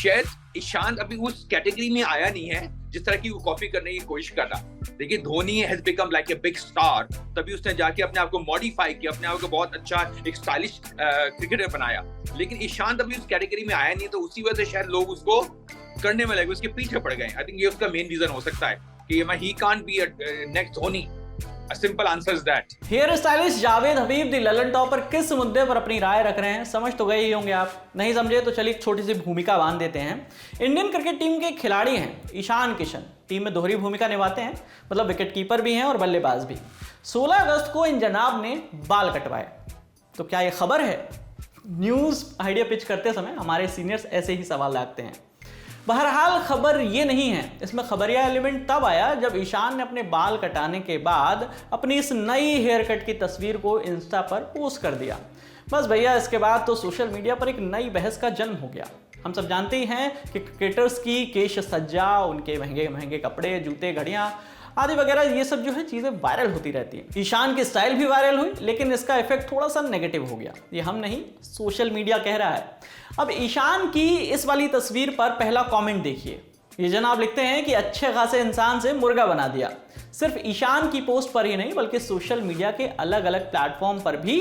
शायद ईशान अभी उस कैटेगरी में आया नहीं है जिस तरह की वो कॉपी करने की कोशिश कर रहा। देखिए Dhoni has become like a big star, तभी उसने जाके अपने आप को मॉडिफाई किया, अपने आप को बहुत अच्छा एक स्टाइलिश क्रिकेटर बनाया। लेकिन ईशान अभी उस कैटेगरी में आया नहीं, तो उसी वजह से शायद लोग उसको करने में लगे, उसके पीछे पड़ गए। आई थिंक ये उसका मेन रीजन हो सकता है कि he can't be next Dhoni. A simple answer is that. Hair stylist Javed Habib the Lallantop पर किस मुद्दे पर अपनी राय रख रहे हैं समझ तो गए ही होंगे आप। नहीं समझे तो चलिए एक छोटी सी भूमिका बांध देते हैं। इंडियन क्रिकेट टीम के खिलाड़ी हैं ईशान किशन, टीम में दोहरी भूमिका निभाते हैं, मतलब विकेट कीपर भी हैं और बल्लेबाज भी। 16 अगस्त को इन जनाब ने बाल कटवाए, तो क्या ये खबर है? न्यूज़ आइडिया पिच करते समय हमारे सीनियर्स ऐसे ही सवाल रखते हैं। बहरहाल खबर ये नहीं है, इसमें खबरिया एलिमेंट तब आया जब ईशान ने अपने बाल कटाने के बाद अपनी इस नई हेयर कट की तस्वीर को इंस्टा पर पोस्ट कर दिया। बस भैया इसके बाद तो सोशल मीडिया पर एक नई बहस का जन्म हो गया। हम सब जानते ही हैं कि क्रिकेटर्स की केश सज्जा, उनके महंगे महंगे कपड़े, जूते, घड़ियाँ आदि वगैरह ये सब जो है चीज़ें वायरल होती रहती हैं। ईशान की स्टाइल भी वायरल हुई, लेकिन इसका इफेक्ट थोड़ा सा नेगेटिव हो गया। ये हम नहीं, सोशल मीडिया कह रहा है। अब ईशान की इस वाली तस्वीर पर पहला कमेंट देखिए। ये जनाब लिखते हैं कि अच्छे खासे इंसान से मुर्गा बना दिया। सिर्फ ईशान की पोस्ट पर ही नहीं बल्कि सोशल मीडिया के अलग अलग प्लेटफॉर्म पर भी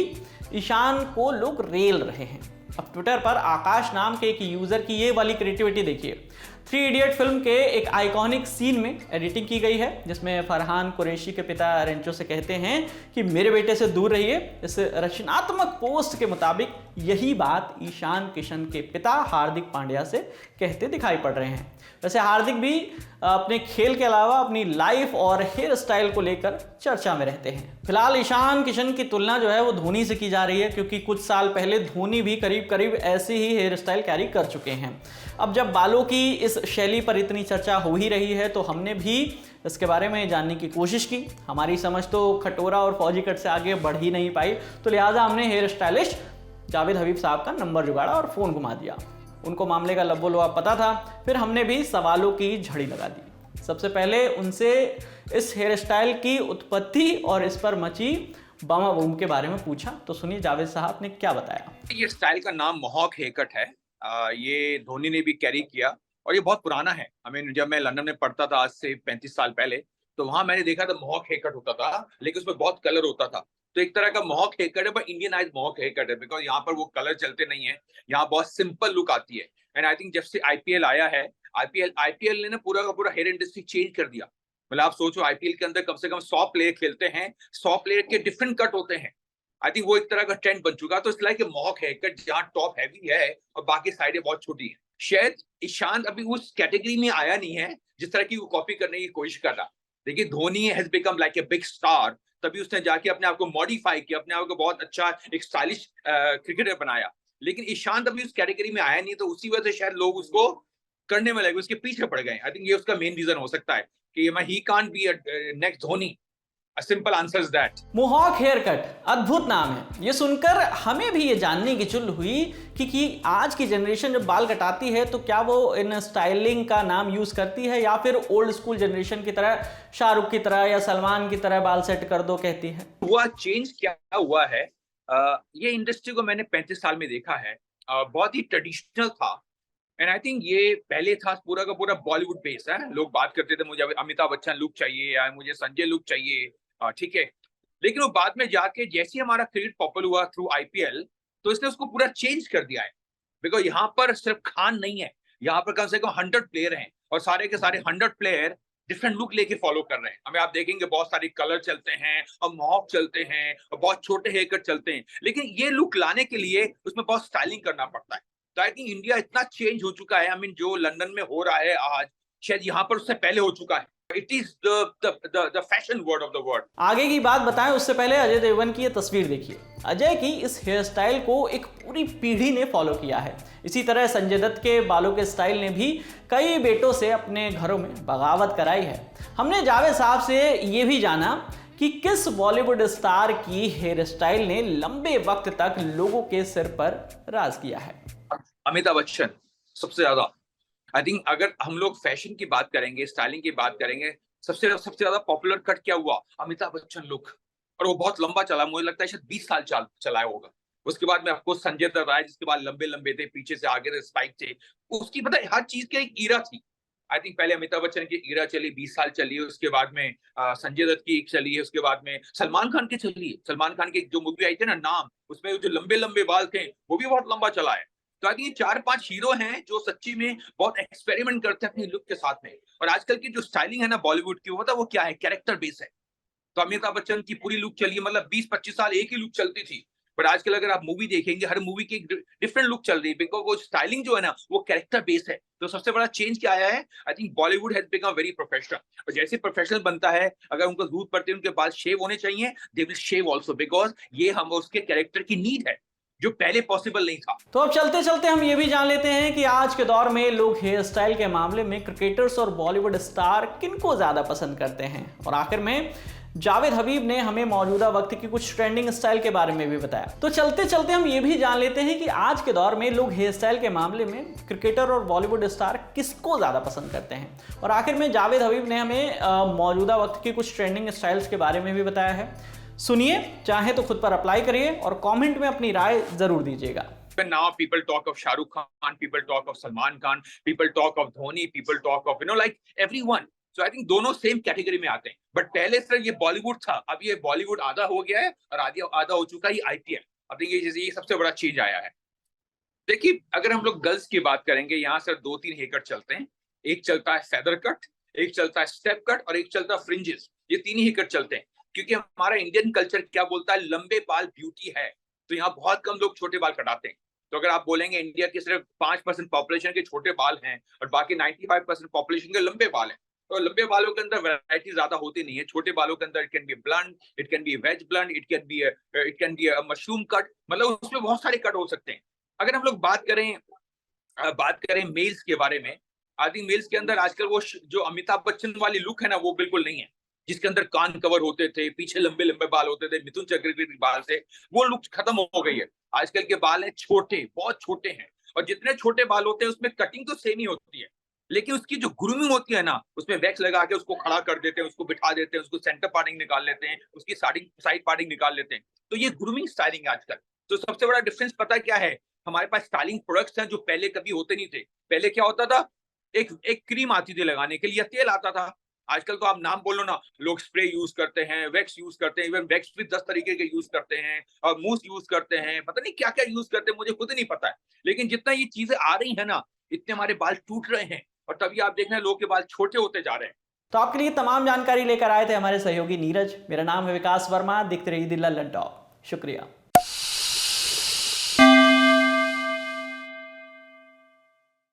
ईशान को लोग रेल रहे हैं। अब ट्विटर पर आकाश नाम के एक यूजर की ये वाली क्रिएटिविटी देखिए। 3 इडियट फिल्म के एक आइकॉनिक सीन में एडिटिंग की गई है जिसमें फरहान कुरैशी के पिता रेंचो से कहते हैं कि मेरे बेटे से दूर रहिए। इस रचनात्मक पोस्ट के मुताबिक यही बात ईशान किशन के पिता हार्दिक पांड्या से कहते दिखाई पड़ रहे हैं। वैसे हार्दिक भी अपने खेल के अलावा अपनी लाइफ और हेयर स्टाइल को लेकर चर्चा में रहते हैं। फिलहाल ईशान किशन की तुलना जो है वो धोनी से की जा रही है, क्योंकि कुछ साल पहले धोनी भी करीब करीब ऐसी ही हेयर स्टाइल कैरी कर चुके हैं। अब जब बालों की इस शैली पर इतनी चर्चा हो ही रही है तो हमने भी इसके बारे में जानने की कोशिश की। हमारी समझ तो खटोरा और फौजी कट से आगे बढ़ ही नहीं पाई, तो लिहाजा हमने हेयर स्टाइलिस्ट जावेद हबीब साहब का नंबर जुगाड़ा और फ़ोन घुमा दिया। उनको मामले का लब्बो लोआ पता था, फिर हमने भी सवालों की झड़ी लगा दी। सबसे पहले उनसे इस हेयर स्टाइल की उत्पत्ति और इस पर मची बमा बूम के बारे में पूछा, तो सुनिए जावेद साहब ने क्या बताया। ये स्टाइल का नाम मोहॉक हेयर कट है। ये धोनी ने भी कैरी किया और ये बहुत पुराना है। जब मैं लंदन में पढ़ता था आज से 35 साल पहले, तो वहां मैंने देखा था मोहॉक हेयर कट होता था, लेकिन उसमें बहुत कलर होता था। तो एक तरह का मोहॉक हेयर कट है, पर इंडियनाइज मोहॉक हेयर कट है, बिकॉज यहाँ पर वो कलर चलते नहीं है, यहाँ बहुत सिंपल लुक आती है। एंड आई थिंक जब से आईपीएल आया है, आईपीएल ने ना पूरा का पूरा हेयर इंडस्ट्री चेंज कर दिया। मतलब आप सोचो आईपीएल के अंदर कम से कम 100 प्लेयर खेलते हैं, 100 प्लेयर के डिफरेंट कट होते हैं। आई थिंक वो एक तरह का ट्रेंड बन चुका। तो इस लाइक मोहॉक हेयर कट जहाँ टॉप हैवी है और बाकी साइडें बहुत छोटी है। शायद ईशान अभी उस कैटेगरी में आया नहीं है जिस तरह की वो कॉपी करने की कोशिश कर रहा। देखिए Dhoni has become like a big star, तभी उसने जाके अपने आप को मॉडिफाई किया, अपने आप को बहुत अच्छा एक स्टाइलिश क्रिकेटर बनाया। लेकिन ईशान अभी उस कैटेगरी में आया नहीं, तो उसी वजह से शायद लोग उसको करने में लगे, उसके पीछे पड़ गए। आई थिंक ये उसका मेन रीजन हो सकता है कि he can't be next Dhoni. A simple answer is that. Mohawk haircut, अद्भुत नाम है। ये सुनकर हमें भी ये जानने की चुल हुई कि आज की जनरेशन जब बाल कटाती है तो क्या वो इन स्टाइलिंग का नाम यूज करती है या फिर ओल्ड स्कूल जनरेशन की तरह शाहरुख की तरह या सलमान की तरह बाल सेट कर दो कहती है। हुआ चेंज क्या हुआ है? ये इंडस्ट्री को मैंने 35 साल में देखा है। बहुत ही ट्रेडिशनल था। एंड आई थिंक ये पहले था पूरा का पूरा बॉलीवुड बेस है। लोग बात करते थे मुझे अमिताभ बच्चन लुक चाहिए या मुझे संजय लुक चाहिए, ठीक है। लेकिन वो बाद में जाके जैसे हमारा क्रिकेट पॉपुलर हुआ थ्रू आईपीएल, तो इसने उसको पूरा चेंज कर दिया है। बिकॉज यहाँ पर सिर्फ खान नहीं है, यहाँ पर कम से कम 100 प्लेयर हैं और सारे के सारे 100 प्लेयर डिफरेंट लुक लेके फॉलो कर रहे हैं। हमें आप देखेंगे बहुत सारे कलर चलते हैं और मॉक चलते हैं और बहुत छोटे हेयर कट चलते हैं, लेकिन ये लुक लाने के लिए उसमें बहुत स्टाइलिंग करना पड़ता है। तो आई थिंक इंडिया इतना चेंज हो चुका है। जो लंदन में हो रहा है आज, शायद यहाँ पर उससे पहले हो चुका है। It is the fashion word of the world. आगे की बात बताएं उससे पहले अजय देवगन की ये तस्वीर देखिए। अजय की इस हेयर स्टाइल को एक पूरी पीढ़ी ने फॉलो किया है। इसी तरह संजय दत्त के बालों के स्टाइल ने भी कई बेटों से अपने घरों में बगावत कराई है। हमने जावेद साहब से ये भी जाना कि किस बॉलीवुड स्टार की हेयर स्टाइल ने लंबे वक्त तक लोगों के सिर पर राज किया है। अमिताभ बच्चन सबसे ज्यादा। आई थिंक अगर हम लोग फैशन की बात करेंगे, स्टाइलिंग की बात करेंगे, सबसे ज्यादा पॉपुलर कट क्या हुआ? अमिताभ बच्चन लुक। और वो बहुत लंबा चला, मुझे लगता है शायद 20 साल चलाया होगा। उसके बाद में आपको संजय दत्त आए, जिसके बाद लंबे लंबे थे, पीछे से आगे से स्पाइक थे। उसकी पता है हर चीज की एक ईरा थी। आई थिंक पहले अमिताभ बच्चन की ईरा चली, 20 साल चली है, उसके बाद में संजय दत्त की एक चली है, उसके बाद में सलमान खान की चली है। सलमान खान की जो मूवी आई थी ना नाम, उसमें जो लंबे लंबे बाल थे वो भी बहुत लंबा चला है। तो आई थिंक ये 4-5 हीरो हैं जो सच्ची में बहुत एक्सपेरिमेंट करते हैं अपनी लुक के साथ में। और आजकल की जो स्टाइलिंग है ना बॉलीवुड की, वो क्या है, कैरेक्टर बेस है। तो अमिताभ बच्चन की पूरी लुक चली है, मतलब 20-25 साल एक ही लुक चलती थी। बट आजकल अगर आप मूवी देखेंगे, हर मूवी की डिफरेंट लुक चल रही है, बिकॉज वो स्टाइलिंग जो है ना वो कैरेक्टर बेस्ड है। तो सबसे बड़ा चेंज क्या आया है, I think Bollywood has become very professional. और जैसे प्रोफेशनल बनता है, अगर उनको जरूरत पड़ती है उनके बाल शेव होने चाहिए, they will shave also, because ये हम उसके कैरेक्टर की नीड है, जो पहले पॉसिबल नहीं था। तो अब चलते चलते हम ये भी जान लेते हैं कि आज के दौर में लोग हेयर स्टाइल के मामले में क्रिकेटर्स और बॉलीवुड स्टार किनको ज्यादा पसंद करते हैं। और आखिर में जावेद हबीब ने हमें मौजूदा वक्त की कुछ ट्रेंडिंग स्टाइल के बारे में भी बताया। तो चलते चलते हम ये भी जान लेते हैं कि आज के दौर में लोग हेयर स्टाइल के मामले में क्रिकेटर और बॉलीवुड स्टार किसको ज्यादा पसंद करते हैं। और आखिर में जावेद हबीब ने हमें मौजूदा वक्त की कुछ ट्रेंडिंग स्टाइल्स के बारे में भी बताया है। सुनिए, चाहे तो खुद पर अप्लाई करिए और कमेंट में अपनी राय जरूर दीजिएगा। Now people talk of Shah Rukh Khan, people talk of Salman Khan, people talk of Dhoni, people talk of like everyone. So I think दोनों सेम कैटेगरी में आते हैं। बट पहले सर ये बॉलीवुड था, अब ये बॉलीवुड आधा हो गया है और आधा हो चुका है आईपीएल। अब ये सबसे बड़ा चेंज आया है। देखिए, अगर हम लोग गर्ल्स की बात करेंगे, यहाँ सर 2-3 हेयर कट चलते हैं। एक चलता है फेदर कट, एक चलता है स्टेप कट और एक चलता है फ्रिंजेस। ये 3 ही हेयर कट चलते हैं, क्योंकि हमारा इंडियन कल्चर क्या बोलता है, लंबे बाल ब्यूटी है। तो यहाँ बहुत कम लोग छोटे बाल कटाते हैं। तो अगर आप बोलेंगे इंडिया के सिर्फ 5% पॉपुलेशन के छोटे बाल हैं और बाकी 95% पॉपुलेशन के लंबे बाल हैं, तो लंबे बालों के अंदर वैरायटी ज्यादा होती नहीं है। छोटे बालों के अंदर it can be blunt, it can be wedge blunt, it can be mushroom cut, मतलब उसमें बहुत सारे कट हो सकते हैं। अगर हम लोग बात करें मेल्स के बारे में, आदि मेल्स के अंदर आजकल वो जो अमिताभ बच्चन वाली लुक है ना, वो बिल्कुल नहीं है। जिसके अंदर कान कवर होते थे, पीछे लंबे लंबे बाल होते थे, मिथुन चक्रवर्ती बाल से, वो लुक खत्म हो गई है। आजकल के बाल हैं छोटे, बहुत छोटे हैं। और जितने छोटे बाल होते हैं उसमें कटिंग तो सेम ही होती है, लेकिन उसकी जो ग्रूमिंग होती है ना, उसमें वैक्स लगा के उसको खड़ा कर देते हैं, उसको बिठा देते हैं, उसको सेंटर पार्टिंग निकाल लेते हैं, उसकी साइड पार्टिंग निकाल लेते हैं। तो ये ग्रूमिंग स्टाइलिंग आजकल। तो सबसे बड़ा डिफरेंस पता क्या है, हमारे पास स्टाइलिंग प्रोडक्ट्स हैं जो पहले कभी होते नहीं थे। पहले क्या होता था, एक क्रीम आती थी लगाने के लिए, तेल आता था। आजकल तो आप नाम बोलो ना, लोग स्प्रे यूज करते हैं, वैक्स यूज करते हैं, इवन वैक्स भी 10 तरीके के यूज करते हैं, और मूस यूज करते हैं, पता नहीं क्या क्या यूज करते हैं, मुझे खुद नहीं पता है। लेकिन जितना ये चीजें आ रही है ना, इतने हमारे बाल टूट रहे हैं, और तभी आप देख रहे हैं लोगों के बाल छोटे होते जा रहे हैं। तो आपके लिए तमाम जानकारी लेकर आए थे हमारे सहयोगी नीरज। मेरा नाम है विकास वर्मा। दिखते रहिए द लल्लन टॉप। शुक्रिया।